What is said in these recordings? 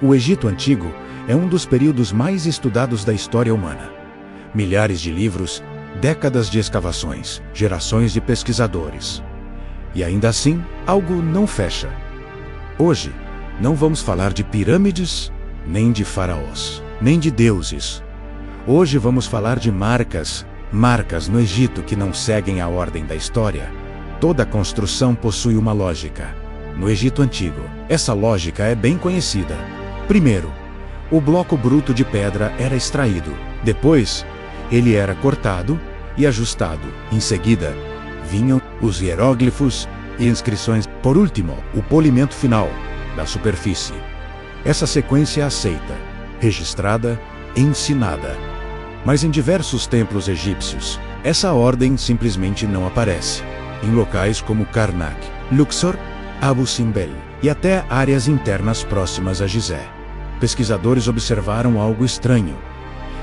O Egito Antigo é um dos períodos mais estudados da história humana. Milhares de livros, décadas de escavações, gerações de pesquisadores. E ainda assim, algo não fecha. Hoje, não vamos falar de pirâmides, nem de faraós, nem de deuses. Hoje vamos falar de marcas no Egito que não seguem a ordem da história. Toda construção possui uma lógica. No Egito Antigo, essa lógica é bem conhecida. Primeiro, o bloco bruto de pedra era extraído. Depois, ele era cortado e ajustado. Em seguida, vinham os hieróglifos e inscrições. Por último, o polimento final da superfície. Essa sequência é aceita, registrada, ensinada. Mas em diversos templos egípcios, essa ordem simplesmente não aparece. Em locais como Karnak, Luxor, Abu Simbel e até áreas internas próximas a Gizé. Pesquisadores observaram algo estranho.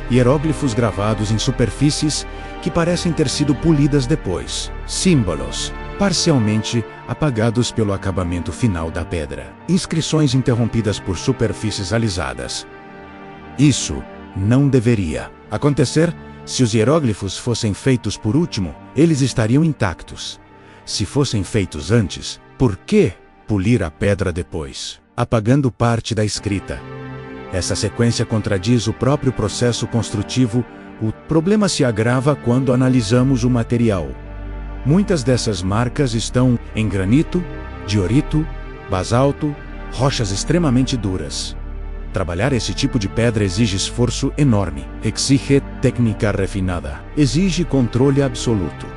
Hieróglifos gravados em superfícies que parecem ter sido polidas depois. Símbolos, parcialmente apagados pelo acabamento final da pedra. Inscrições interrompidas por superfícies alisadas. Isso não deveria acontecer. Se os hieróglifos fossem feitos por último, eles estariam intactos. Se fossem feitos antes, por que polir a pedra depois, apagando parte da escrita? Essa sequência contradiz o próprio processo construtivo. O problema se agrava quando analisamos o material. Muitas dessas marcas estão em granito, diorito, basalto, rochas extremamente duras. Trabalhar esse tipo de pedra exige esforço enorme, exige técnica refinada, exige controle absoluto.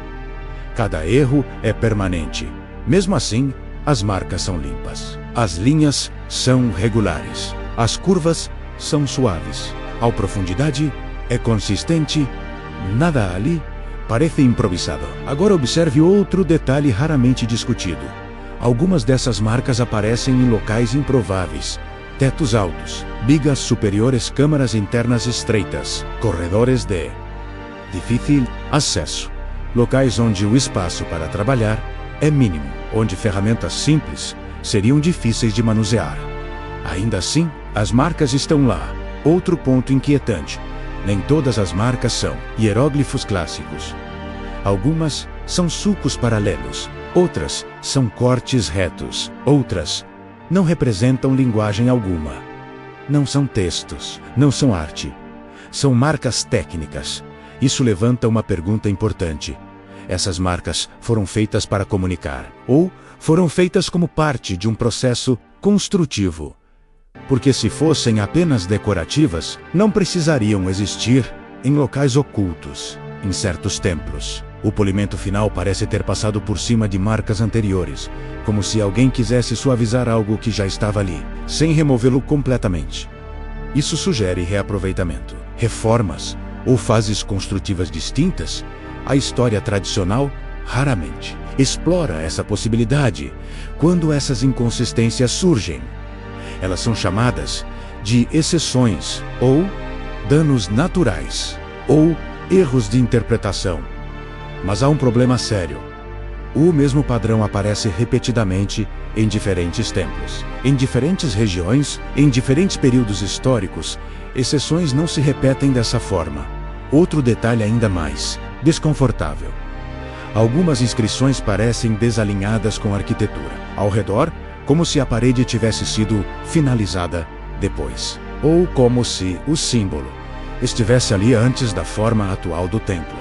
Cada erro é permanente. Mesmo assim, as marcas são limpas. As linhas são regulares. As curvas são suaves. A profundidade é consistente. Nada ali parece improvisado. Agora observe outro detalhe raramente discutido. Algumas dessas marcas aparecem em locais improváveis. Tetos altos, vigas superiores, câmaras internas estreitas, corredores de difícil acesso, locais onde o espaço para trabalhar é mínimo, onde ferramentas simples seriam difíceis de manusear. Ainda assim, as marcas estão lá. Outro ponto inquietante: nem todas as marcas são hieróglifos clássicos. Algumas são sulcos paralelos, outras são cortes retos, outras não representam linguagem alguma. Não são textos, não são arte. São marcas técnicas. Isso levanta uma pergunta importante. Essas marcas foram feitas para comunicar, ou foram feitas como parte de um processo construtivo? Porque se fossem apenas decorativas, não precisariam existir em locais ocultos, em certos templos. O polimento final parece ter passado por cima de marcas anteriores, como se alguém quisesse suavizar algo que já estava ali, sem removê-lo completamente. Isso sugere reaproveitamento, reformas ou fases construtivas distintas. A história tradicional raramente explora essa possibilidade. Quando essas inconsistências surgem, elas são chamadas de exceções, ou danos naturais, ou erros de interpretação. Mas há um problema sério. O mesmo padrão aparece repetidamente em diferentes templos. Em diferentes regiões, em diferentes períodos históricos, exceções não se repetem dessa forma. Outro detalhe ainda mais desconfortável: algumas inscrições parecem desalinhadas com a arquitetura ao redor, como se a parede tivesse sido finalizada depois, ou como se o símbolo estivesse ali antes da forma atual do templo.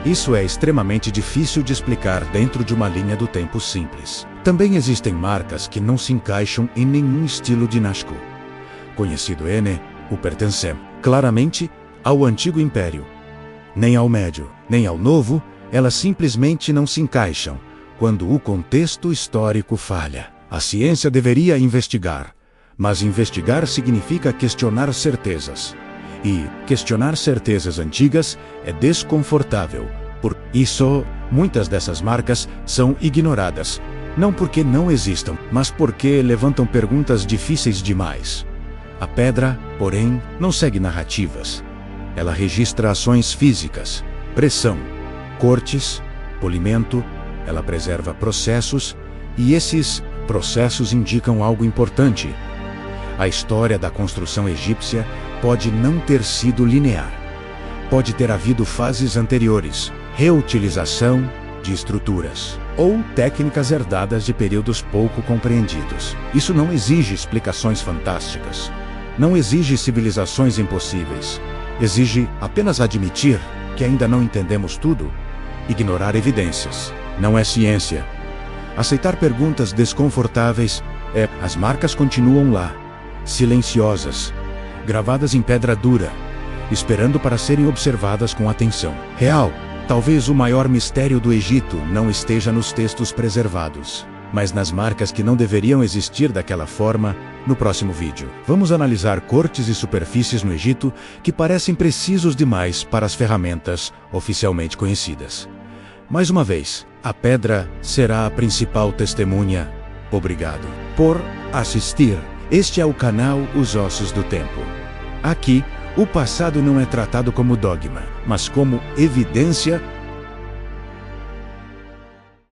Isso é extremamente difícil de explicar dentro de uma linha do tempo simples. Também existem marcas que não se encaixam em nenhum estilo dinástico, conhecido o pertencem claramente ao Antigo Império. Nem ao Médio, nem ao Novo, elas simplesmente não se encaixam quando o contexto histórico falha. A ciência deveria investigar, mas investigar significa questionar certezas. E questionar certezas antigas é desconfortável. Por isso, muitas dessas marcas são ignoradas, não porque não existam, mas porque levantam perguntas difíceis demais. A pedra, porém, não segue narrativas. Ela registra ações físicas, pressão, cortes, polimento. Ela preserva processos, e esses processos indicam algo importante. A história da construção egípcia pode não ter sido linear. Pode ter havido fases anteriores, reutilização de estruturas, ou técnicas herdadas de períodos pouco compreendidos. Isso não exige explicações fantásticas. Não exige civilizações impossíveis. Exige apenas admitir que ainda não entendemos tudo. Ignorar evidências não é ciência. Aceitar perguntas desconfortáveis é... As marcas continuam lá, silenciosas, gravadas em pedra dura, esperando para serem observadas com atenção. Real, talvez o maior mistério do Egito não esteja nos textos preservados, mas nas marcas que não deveriam existir daquela forma. No próximo vídeo, vamos analisar cortes e superfícies no Egito que parecem precisos demais para as ferramentas oficialmente conhecidas. Mais uma vez, a pedra será a principal testemunha. Obrigado por assistir. Este é o canal Os Ossos do Tempo. Aqui, o passado não é tratado como dogma, mas como evidência